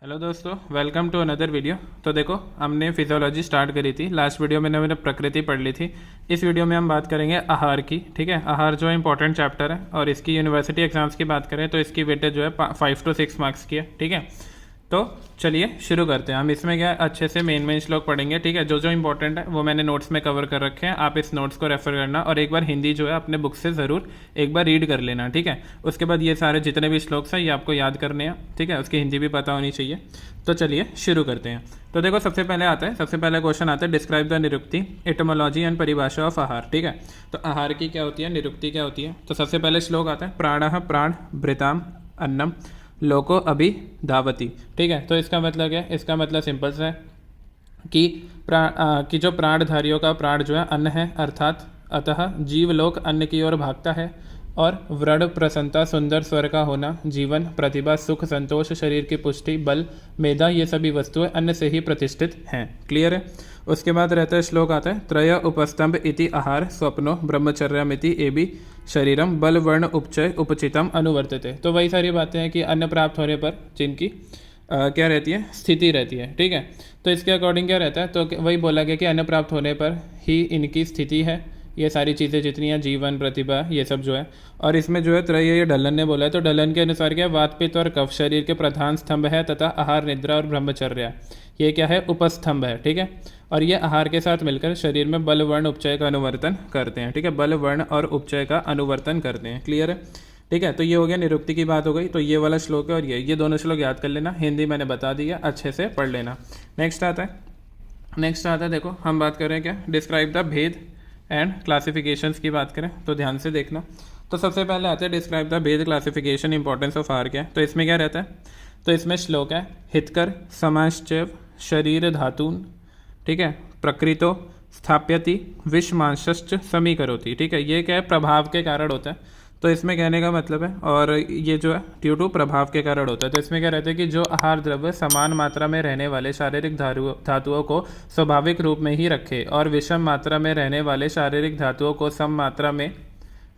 Hello दोस्तों, welcome to another video. तो देखो, हमने फिजियोलॉजी स्टार्ट करी थी। लास्ट वीडियो में मैंने प्रकृति पढ़ ली थी। इस वीडियो में हम बात करेंगे आहार की। ठीक है, आहार जो है इंपॉर्टेंट चैप्टर है और इसकी यूनिवर्सिटी एग्जाम्स की बात करें तो इसकी वेटेज जो है 5 to 6 मार्क्स की है। ठीक है, तो चलिए शुरू करते हैं। हम इसमें क्या अच्छे से मेन श्लोक पढ़ेंगे। ठीक है, जो जो इंपॉर्टेंट है वो मैंने नोट्स में कवर कर रखे हैं। आप इस नोट्स को रेफर करना और एक बार हिंदी जो है अपने बुक से ज़रूर एक बार रीड कर लेना। ठीक है, उसके बाद ये सारे जितने भी श्लोक्स हैं ये आपको याद करने हैं। ठीक है, उसकी हिंदी भी पता होनी चाहिए। तो चलिए शुरू करते हैं। तो देखो, सबसे पहले क्वेश्चन आता है डिस्क्राइब द निरुक्ति, एटमोलॉजी एंड परिभाषा ऑफ आहार। ठीक है, तो आहार की क्या होती है, निरुक्ति क्या होती है। तो सबसे पहले श्लोक आता है प्राणः प्राण भृताम अन्नम लोको अभि धावती। ठीक है, तो इसका मतलब क्या है, इसका मतलब सिंपल सा है कि जो प्राणधारियों का प्राण जो है अन्न है, अर्थात अतः जीवलोक अन्न की ओर भागता है और व्रण प्रसन्नता सुंदर स्वर का होना, जीवन, प्रतिभा, सुख, संतोष, शरीर की पुष्टि, बल, मेधा, ये सभी वस्तुएं अन्न से ही प्रतिष्ठित हैं। क्लियर है। उसके बाद रहता है श्लोक आता है त्रय उपस्तंभ इति आहार स्वप्नो ब्रह्मचर्यमिति एबी शरीरम बल वर्ण उपचय उपचितम अनुवर्तते। तो वही सारी बातें हैं कि अन्न प्राप्त होने पर जिनकी क्या रहती है, स्थिति रहती है। ठीक है, तो इसके अकॉर्डिंग क्या रहता है, तो वही बोला गया कि अन्न प्राप्त होने पर ही इनकी स्थिति है। ये सारी चीज़ें जितनी हैं, जीवन, प्रतिभा, ये सब जो है। और इसमें जो है त्रय, ये ढलन ने बोला है, तो ढलन के अनुसार क्या, वात पित्त और कफ शरीर के प्रधान स्तंभ है तथा आहार, निद्रा और ब्रह्मचर्या ये क्या है, उपस्तंभ है। ठीक है, और ये आहार के साथ मिलकर शरीर में बल वर्ण उपचय का अनुवर्तन करते हैं। ठीक है, बल वर्ण और उपचय का अनुवर्तन करते हैं। क्लियर है। ठीक है, तो ये हो गया, निरुक्ति की बात हो गई। तो ये वाला श्लोक है और ये दोनों श्लोक याद कर लेना। हिंदी मैंने बता दिया, अच्छे से पढ़ लेना। नेक्स्ट आता है देखो, हम बात कर रहे हैं क्या, डिस्क्राइब द भेद एंड क्लासिफिकेशंस की बात करें तो ध्यान से देखना। तो सबसे पहले आता है डिस्क्राइब द भेद क्लासिफिकेशन इंपॉर्टेंस ऑफ आहार क्या है। तो इसमें क्या रहता है, तो इसमें श्लोक है हितकर समाश्चैव शरीर धातून। ठीक है, प्रकृतो स्थाप्यति विषमांश्च समीकरोति। ठीक है, ये क्या है, प्रभाव के कारण होता है। तो इसमें कहने का मतलब है, और ये जो है ड्यू टू प्रभाव के कारण होता है। तो इसमें क्या रहता है कि जो आहार द्रव्य समान मात्रा में रहने वाले शारीरिक धातुओं को स्वाभाविक रूप में ही रखे और विषम मात्रा में रहने वाले शारीरिक धातुओं को सम मात्रा में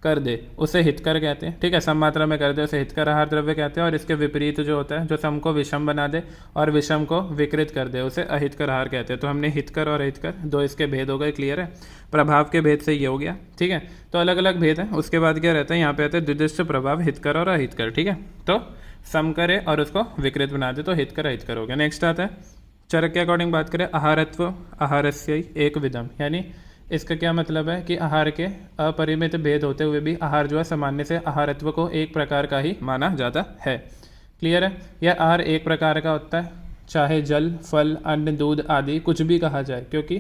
कर दे, उसे हितकर कहते हैं। ठीक है, सम मात्रा में कर दे उसे हितकर आहार द्रव्य कहते हैं। और इसके विपरीत जो होता है, जो सम को विषम बना दे और विषम को विकृत कर दे, उसे अहितकर आहार कहते हैं। तो हमने हितकर और अहितकर दो इसके भेद हो गए। क्लियर है, प्रभाव के भेद से ये हो गया। ठीक है, तो अलग अलग भेद है। उसके बाद क्या रहता है, यहाँ पे आता है द्विदृश्य प्रभाव, हितकर और अहितकर। ठीक है, तो सम करे और उसको विकृत बना दे तो हितकर अहितकर हो गया। नेक्स्ट आता है चरक के अकॉर्डिंग बात करें, आहारत्व आहारस्य एक विधम, यानी इसका क्या मतलब है कि आहार के अपरिमित भेद होते हुए भी आहार जो है सामान्य से आहारत्व को एक प्रकार का ही माना जाता है। क्लियर है, यह आहार एक प्रकार का होता है, चाहे जल, फल, अन्न, दूध आदि कुछ भी कहा जाए, क्योंकि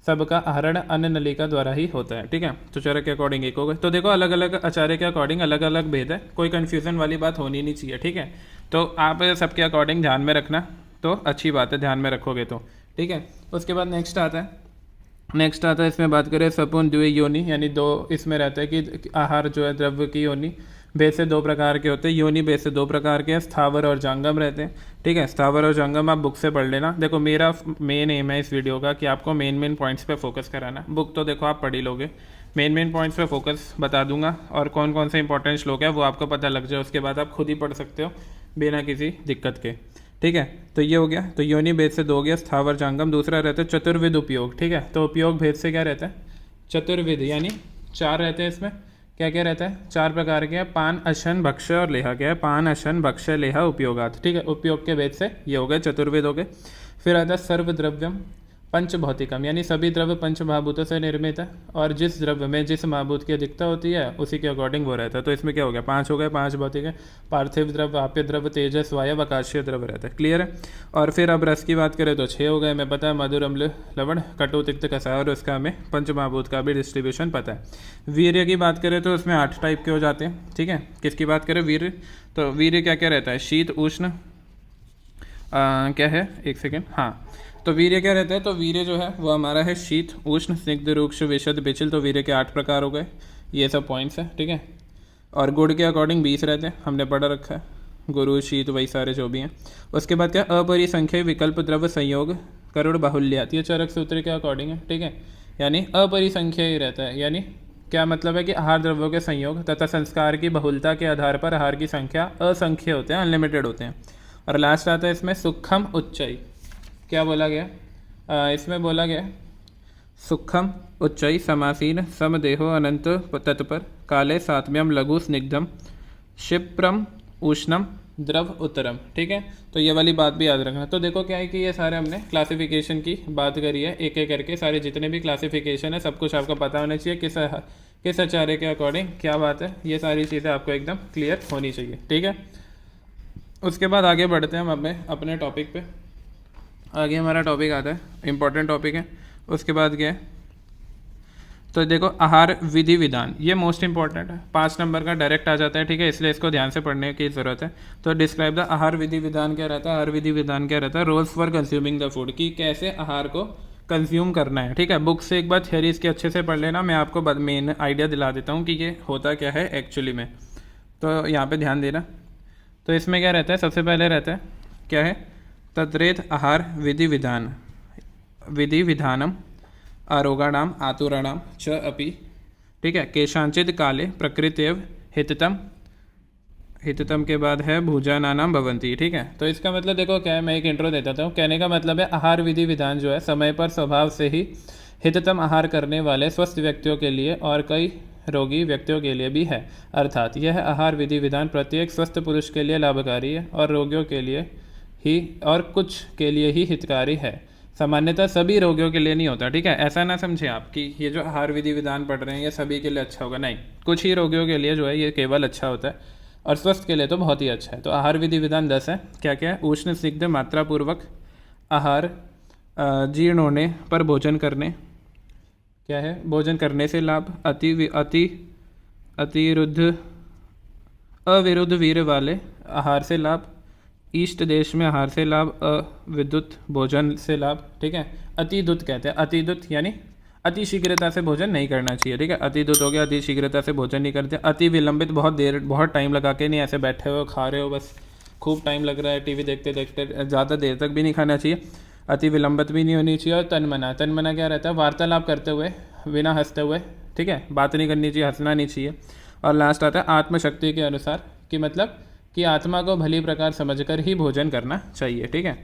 सबका आहरण अन्न नलिका द्वारा ही होता है। ठीक है, तो चरक के अकॉर्डिंग एक हो गए। तो देखो, अलग अलग आचार्य के अकॉर्डिंग अलग अलग भेद है, कोई कन्फ्यूजन वाली बात होनी नहीं चाहिए। ठीक है, तो आप सबके अकॉर्डिंग ध्यान में रखना, तो अच्छी बात है, ध्यान में रखोगे तो। ठीक है, उसके बाद नेक्स्ट आता है इसमें बात करें सपुन द्वे योनि, यानी दो इसमें रहता है कि आहार जो है द्रव्य की योनि भेद से दो प्रकार के होते हैं। योनि भेद से दो प्रकार के हैं, स्थावर और जंगम रहते हैं। ठीक है, स्थावर और जंगम आप बुक से पढ़ लेना। देखो, मेरा मेन एम है इस वीडियो का कि आपको मेन पॉइंट्स पे फोकस कराना। बुक तो देखो आप पढ़ ही लोगे, मेन पॉइंट्स पे फोकस बता दूंगा और कौन कौन से इंपॉर्टेंट श्लोक है वो आपको पता लग जाए। उसके बाद आप खुद ही पढ़ सकते हो बिना किसी दिक्कत के। ठीक है, तो ये हो गया। तो योनि भेद से दो हो गया, स्थावर जांगम। दूसरा रहता है चतुर्विध उपयोग। ठीक है, तो उपयोग भेद से क्या रहता है, चतुर्विध, यानी चार रहते हैं। इसमें क्या क्या रहता है, चार प्रकार के हैं, पान, अशन, भक्ष्य और लेहा। क्या है, पान, अशन, भक्ष्य, लेहा, उपयोगात। ठीक है, उपयोग के भेद से ये हो गए, चतुर्विध हो गए। फिर आता है सर्वद्रव्यम पंच भौतिकम, यानी सभी द्रव्य पंच महाभूतों से निर्मित है और जिस द्रव्य में जिस महाभूत की अधिकता होती है उसी के अकॉर्डिंग वो रहता है। तो इसमें क्या हो गया, पांच हो गए, पांच भौतिक है, पार्थिव द्रव्य, आप्य द्रव्य, तेजस, वायव, आकाशीय द्रव्य रहता है। क्लियर है। और फिर अब रस की बात करें तो छः हो गए, हमें पता है, मधुर, अम्ल, लवण, कटु, तिक्त, कषाय, और उसका हमें पंच महाभूत का भी डिस्ट्रीब्यूशन पता है। वीर्य की बात करें तो उसमें 8 टाइप के हो जाते हैं। ठीक है, किसकी बात करें, वीर्य। तो वीर्य क्या क्या रहता है, शीत, उष्ण, क्या है, एक सेकेंड, हाँ, तो वीर्य क्या रहता है, तो वीर्य जो है वो हमारा है शीत, उष्ण, स्निग्ध, रुक्ष, विशद, बिचल। तो वीर्य के 8 प्रकार हो गए, ये सब पॉइंट्स हैं। ठीक है, और गुण के अकॉर्डिंग 20 रहते हैं, हमने पढ़ा रखा है, गुरु, शीत, वही सारे जो भी हैं। उसके बाद क्या, अपरिसंख्य विकल्प द्रव्य संयोग करुण बाहुल्य आती है, चरक सूत्र के अकॉर्डिंग है। ठीक है, यानी अपरिसंख्य ही रहता है, यानी क्या मतलब है कि आहार द्रव्यों के संयोग तथा संस्कार की बहुलता के आधार पर आहार की संख्या असंख्य होते हैं, अनलिमिटेड होते हैं। और लास्ट आता है इसमें सुखम उच्चई। क्या बोला गया? इसमें बोला गया सुखम उच्चई समासीन समदेहो अनंत तत्पर काले सात्म्यम लघु स्निग्धम क्षिप्रम उष्णम द्रव उत्तरम। ठीक है, तो ये वाली बात भी याद रखना। तो देखो क्या है कि ये सारे हमने क्लासिफिकेशन की बात करी है, एक एक करके सारे जितने भी क्लासिफिकेशन है सब कुछ आपको पता होना चाहिए, किस आचार्य के अकॉर्डिंग क्या बात है, ये सारी चीज़ें आपको एकदम क्लियर होनी चाहिए। ठीक है, उसके बाद आगे बढ़ते हैं हम अपने टॉपिक पे। आगे हमारा टॉपिक आता है, इम्पोर्टेंट टॉपिक है। उसके बाद क्या है, तो देखो आहार विधि विधान, ये मोस्ट इंपॉर्टेंट है, 5 नंबर का डायरेक्ट आ जाता है। ठीक है, इसलिए इसको ध्यान से पढ़ने की ज़रूरत है। तो डिस्क्राइब द आहार विधि विधान क्या रहता है? आहार विधि विधान क्या रहता है? Rules for consuming the food, कि कैसे आहार को कंज्यूम करना है। ठीक है, बुक से एक बार थियरी इसके अच्छे से पढ़ लेना, मैं आपको मेन आइडिया दिला देता हूँ कि ये होता क्या है एक्चुअली में। तो यहाँ पे ध्यान देना। तो इसमें क्या रहता है, सबसे पहले रहता है क्या है, तत्रेत आहार विधि विधानम आरोगाणाम आतुराणाम च अपि। ठीक है, केशांचित काले प्रकृत्यव हिततम के बाद है भुजानानाम भवंती। ठीक है, तो इसका मतलब देखो क्या है, मैं एक इंट्रो देता हूँ। कहने का मतलब है आहार विधि विधान जो है समय पर स्वभाव से ही हिततम आहार करने वाले स्वस्थ व्यक्तियों के लिए और कई रोगी व्यक्तियों के लिए भी है। अर्थात यह आहार विधि विधान प्रत्येक स्वस्थ पुरुष के लिए लाभकारी है और रोगियों के लिए ही और कुछ के लिए ही हितकारी है, सामान्यतः सभी रोगियों के लिए नहीं होता। ठीक है, ऐसा ना समझे आप कि ये जो आहार विधि विधान पढ़ रहे हैं ये सभी के लिए अच्छा होगा, नहीं, कुछ ही रोगियों के लिए जो है ये केवल अच्छा होता है और स्वस्थ के लिए तो बहुत ही अच्छा है। तो आहार विधि विधान 10 है। क्या क्या है? उष्ण स्निग्ध मात्रापूर्वक आहार, जीर्ण होने पर भोजन करने, क्या है, भोजन करने से लाभ, अविरुद्ध वीर वाले आहार से लाभ, ईस्ट देश में आहार से लाभ, अविद्युत भोजन से लाभ। ठीक है, अतिदुत कहते हैं, अतिदुत यानी अति शीघ्रता से भोजन नहीं करना चाहिए। ठीक है, अतिदुत हो गया, अति शीघ्रता से भोजन नहीं करते। अति विलंबित, बहुत टाइम लगा के नहीं, ऐसे बैठे हुए खा रहे हो बस, खूब टाइम लग रहा है टीवी देखते देखते, ज़्यादा देर तक भी नहीं खाना चाहिए। अति विलंबित भी नहीं होनी चाहिए। और तन्मना क्या रहता है, वार्तालाप करते हुए बिना हंसते हुए। ठीक है, बात नहीं करनी चाहिए, हंसना नहीं चाहिए। और लास्ट आता है आत्मशक्ति के अनुसार, कि मतलब कि आत्मा को भली प्रकार समझकर ही भोजन करना चाहिए। ठीक है,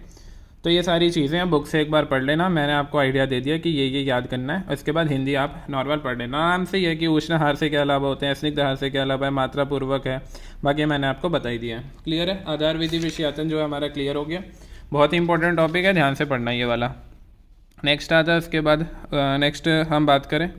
तो ये सारी चीज़ें बुक से एक बार पढ़ लेना, मैंने आपको आइडिया दे दिया कि ये याद करना है। उसके बाद हिंदी आप नॉर्मल पढ़ लेना आराम से। ये कि उष्ण आहार से क्या लाभ होते हैं, स्निग्ध आहार से क्या लाभ है, मात्रापूर्वक है, बाकी मैंने आपको बताई दिया है। क्लियर है? आधार विधि विषयातन जो है हमारा क्लियर हो गया। बहुत ही इंपॉर्टेंट टॉपिक है, ध्यान से पढ़ना ये वाला। नेक्स्ट आता है, उसके बाद नेक्स्ट हम बात करें,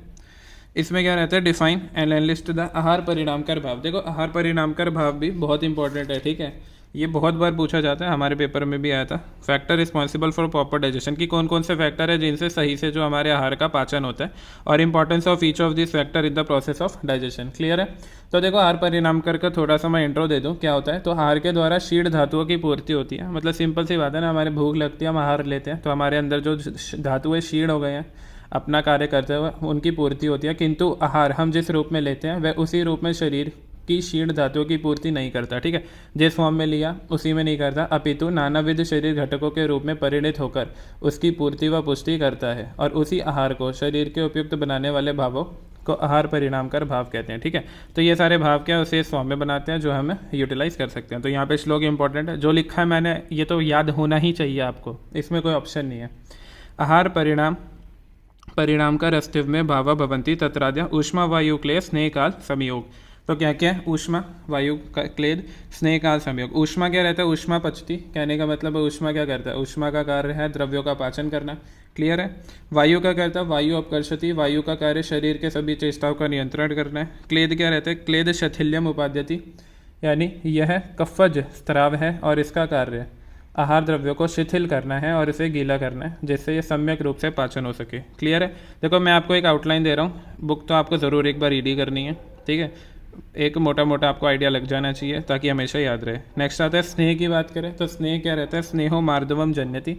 इसमें क्या रहता है, डिफाइन एंड एनलिस्ट द आहार परिणामकर भाव। देखो आहार परिणामकर भाव भी बहुत इंपॉर्टेंट है। ठीक है, ये बहुत बार पूछा जाता है, हमारे पेपर में भी आया था। Factor responsible for proper digestion, की कौन कौन से फैक्टर है जिनसे सही से जो हमारे आहार का पाचन होता है, और importance of each of this factor in the process of digestion. Clear है? तो देखो आहार परिणामकर का थोड़ा सा मैं इंट्रो दे दूँ, क्या होता है। तो आहार के द्वारा शीर्ण धातुओं की पूर्ति होती है, मतलब सिंपल सी बात है ना, हमारे भूख लगती है, हम आहार लेते हैं, तो हमारे अंदर जो धातुएं क्षीण हो गए हैं अपना कार्य करते हुए, उनकी पूर्ति होती है। किंतु आहार हम जिस रूप में लेते हैं वह उसी रूप में शरीर की क्षीण धातुओं की पूर्ति नहीं करता। ठीक है, जिस फॉर्म में लिया उसी में नहीं करता, अपितु नानाविध शरीर घटकों के रूप में परिणित होकर उसकी पूर्ति व पुष्टि करता है, और उसी आहार को शरीर के उपयुक्त बनाने वाले भावों को आहार परिणामकर भाव कहते हैं। ठीक है, तो ये सारे भाव क्या है, उसे इस फॉर्म में बनाते हैं जो हम यूटिलाइज कर सकते हैं। तो यहाँ पे श्लोक इंपॉर्टेंट है, जो लिखा है मैंने ये तो याद होना ही चाहिए आपको, इसमें कोई ऑप्शन नहीं है। आहार परिणामकर अस्तित्व में भावा भवंती तत्राद्य ऊष्मा वायु क्लेद स्नेह काल संयोग। तो क्या क्या है, ऊष्मा वायु क्लेद स्नेह काल संयोग। ऊष्मा क्या रहता है, ऊष्मा पचती, कहने का मतलब है ऊष्मा क्या करता है, ऊष्मा का कार्य है द्रव्यों का पाचन करना। क्लियर है? वायु का करता है वायु अपकर्षति, वायु का कार्य शरीर के सभी चेष्टाओं का नियंत्रण करना है। क्लेद क्या रहता है, क्लेद शथिल्यम उपाद्यति, यानी यह कफज स्त्राव है और इसका कार्य आहार द्रव्यों को शिथिल करना है और इसे गीला करना है, जिससे ये सम्यक रूप से पाचन हो सके। क्लियर है? देखो मैं आपको एक आउटलाइन दे रहा हूँ, बुक तो आपको ज़रूर एक बार रीड ही करनी है। ठीक है, एक मोटा मोटा आपको आइडिया लग जाना चाहिए ताकि हमेशा याद रहे। नेक्स्ट आता है स्नेह की बात करें, तो स्नेह क्या रहता है, स्नेहो मार्दवम जन्यति।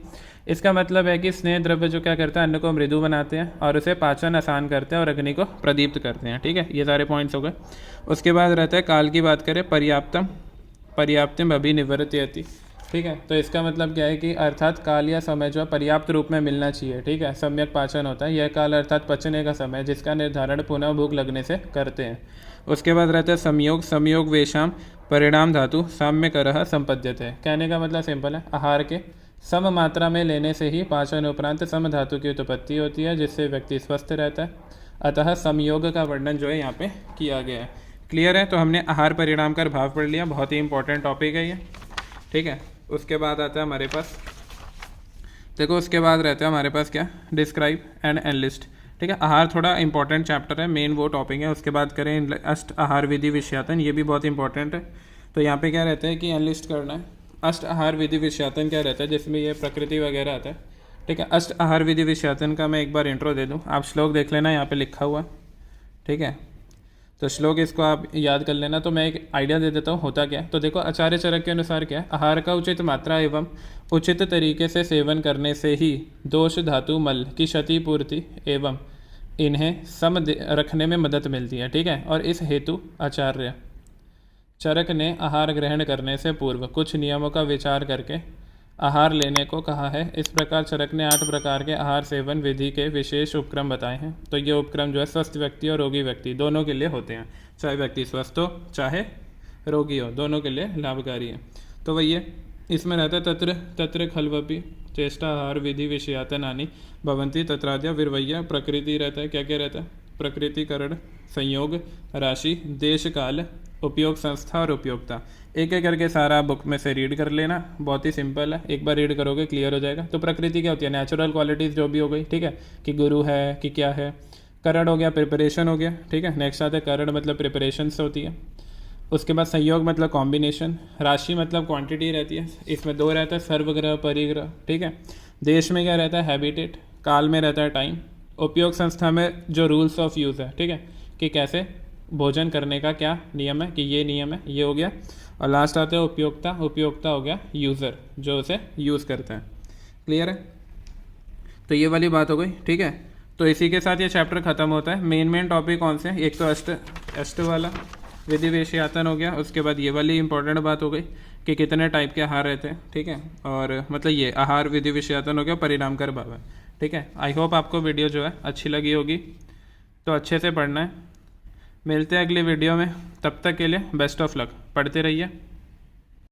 इसका मतलब है कि स्नेह द्रव्य जो क्या करता है, अन्न को मृदु बनाते हैं और उसे पाचन आसान करते हैं और अग्नि को प्रदीप्त करते हैं। ठीक है, ये सारे पॉइंट्स हो गए। उसके बाद रहता है काल की बात करें, पर्याप्तम अभिनिवर्त्यति। ठीक है, तो इसका मतलब क्या है कि अर्थात काल या समय जो है पर्याप्त रूप में मिलना चाहिए। ठीक है, सम्यक पाचन होता है। यह काल अर्थात पचने का समय जिसका निर्धारण पुनः भूख लगने से करते हैं। उसके बाद रहता है संयोग, संयोग वेशाम परिणाम धातु साम्यकरः संपद्यते। कहने का मतलब सिंपल है, आहार के सम मात्रा में लेने से ही पाचन उपरांत सम धातु की उत्पत्ति होती है, जिससे व्यक्ति स्वस्थ रहता है। अतः संयोग का वर्णन जो है यहाँ पे किया गया है। क्लियर है? तो हमने आहार परिणाम का भाव पढ़ लिया, बहुत ही इंपॉर्टेंट टॉपिक है ये, ठीक है। उसके बाद आता है हमारे पास, देखो उसके बाद रहता है हमारे पास क्या, डिस्क्राइब एंड एनलिस्ट, ठीक है। आहार थोड़ा इंपॉर्टेंट चैप्टर है, मेन वो टॉपिक है। उसके बाद करें अष्ट आहार विधि विषयातन, ये भी बहुत इंपॉर्टेंट है। तो यहाँ पे क्या रहता है कि एनलिस्ट करना है। अष्ट आहार विधि विषयातन क्या रहता है, जिसमें ये प्रकृति वगैरह आता है, ठीक है। अष्ट आहार विधि विषयातन का मैं एक बार इंट्रो दे दूँ, आप श्लोक देख लेना, यहाँ पे लिखा हुआ, ठीक है। तो श्लोक इसको आप याद कर लेना। तो मैं एक आइडिया दे देता हूँ होता क्या है। तो देखो आचार्य चरक के अनुसार क्या है, आहार का उचित मात्रा एवं उचित तरीके से सेवन करने से ही दोष धातु मल की क्षतिपूर्ति एवं इन्हें सम रखने में मदद मिलती है, ठीक है। और इस हेतु आचार्य चरक ने आहार ग्रहण करने से पूर्व कुछ नियमों का विचार करके आहार लेने को कहा है। इस प्रकार चरक ने 8 प्रकार के आहार सेवन विधि के विशेष उपक्रम बताए हैं। तो ये उपक्रम जो है स्वस्थ व्यक्ति और रोगी व्यक्ति दोनों के लिए होते हैं, चाहे व्यक्ति स्वस्थ हो चाहे रोगी हो, दोनों के लिए लाभकारी है। तो वही है, इसमें रहता है तत्र तत्र खलवपि चेष्टा आहार विधि विषयातनानि भवन्ति तत्राद्य विर्वय्य। प्रकृति रहता है, क्या क्या रहता है, प्रकृति करण संयोग राशि देश काल उपयोग संस्था और उपयोगिता। एक एक करके सारा बुक में से रीड कर लेना, बहुत ही सिंपल है, एक बार रीड करोगे क्लियर हो जाएगा। तो प्रकृति क्या होती है, नेचुरल क्वालिटीज़ जो भी हो गई, ठीक है, कि गुरु है कि क्या है। करण हो गया, प्रिपरेशन हो गया, ठीक है। नेक्स्ट आता है करण मतलब प्रिपरेशन से होती है। उसके बाद संयोग मतलब कॉम्बिनेशन, राशि मतलब क्वांटिटी रहती है, इसमें 2 रहता है, सर्वग्रह परिग्रह, ठीक है। देश में क्या रहता है, हैबिटेट, काल में रहता है टाइम, उपयोग संस्था में जो रूल्स ऑफ यूज़ है, ठीक है, कि कैसे भोजन करने का क्या नियम है, कि ये नियम है, ये हो गया। और लास्ट आता है उपयोगिता, उपयोगिता हो गया यूज़र जो उसे यूज़ करता है। क्लियर है? तो ये वाली बात हो गई, ठीक है। तो इसी के साथ ये चैप्टर ख़त्म होता है। मेन टॉपिक कौन से हैं, एक तो अष्ट वाला विधि विषयातन हो गया, उसके बाद ये वाली इंपॉर्टेंट बात हो गई कि कितने टाइप के आहार रहते हैं, ठीक है। और मतलब ये आहार विधि विषयातन हो गया, परिणाम कर भाव है, ठीक है। आई होप आपको वीडियो जो है अच्छी लगी होगी, तो अच्छे से पढ़ना है। मिलते हैं अगली वीडियो में, तब तक के लिए बेस्ट ऑफ लक, पढ़ते रहिए।